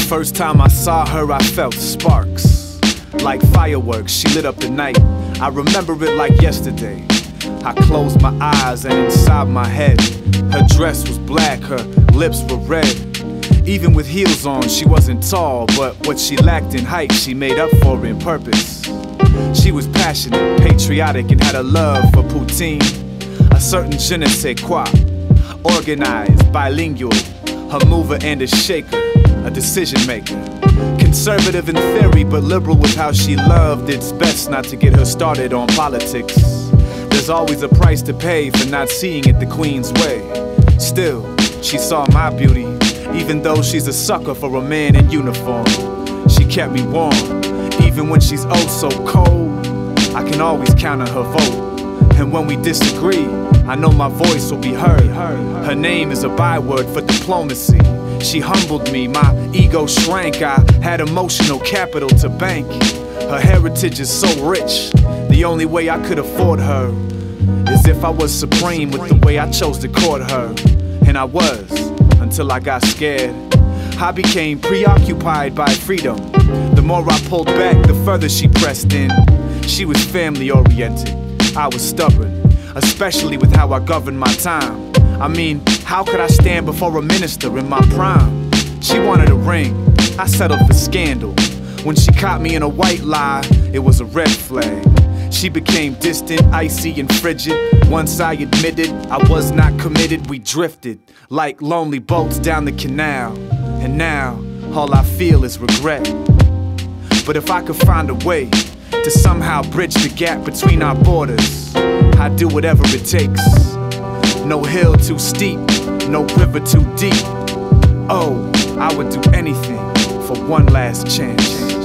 First time I saw her, I felt sparks. Like fireworks, she lit up the night. I remember it like yesterday. I closed my eyes and inside my head, her dress was black, her lips were red. Even with heels on, she wasn't tall, but what she lacked in height, she made up for in purpose. She was passionate, patriotic, and had a love for poutine. A certain je ne sais quoi. Organized, bilingual, her mover and a shaker, a decision maker. Conservative in theory, but liberal with how she loved. It's best not to get her started on politics. There's always a price to pay for not seeing it the Queensway. Still, she saw my beauty, even though she's a sucker for a man in uniform. She kept me warm, even when she's oh so cold. I can always count on her vote, and when we disagree, I know my voice will be heard. Her name is a byword for diplomacy. She humbled me, my ego shrank. I had emotional capital to bank. Her heritage is so rich, the only way I could afford her is if I was supreme with the way I chose to court her. And I was, until I got scared. I became preoccupied by freedom. The more I pulled back, the further she pressed in. She was family oriented, I was stubborn, especially with how I governed my time. I mean, how could I stand before a minister in my prime? She wanted a ring, I settled for scandal. When she caught me in a white lie, it was a red flag. She became distant, icy and frigid. Once I admitted I was not committed, we drifted like lonely boats down the canal. And now, all I feel is regret. But if I could find a way to somehow bridge the gap between our borders, I'd do whatever it takes. No hill too steep, no river too deep. Oh, I would do anything for one last chance.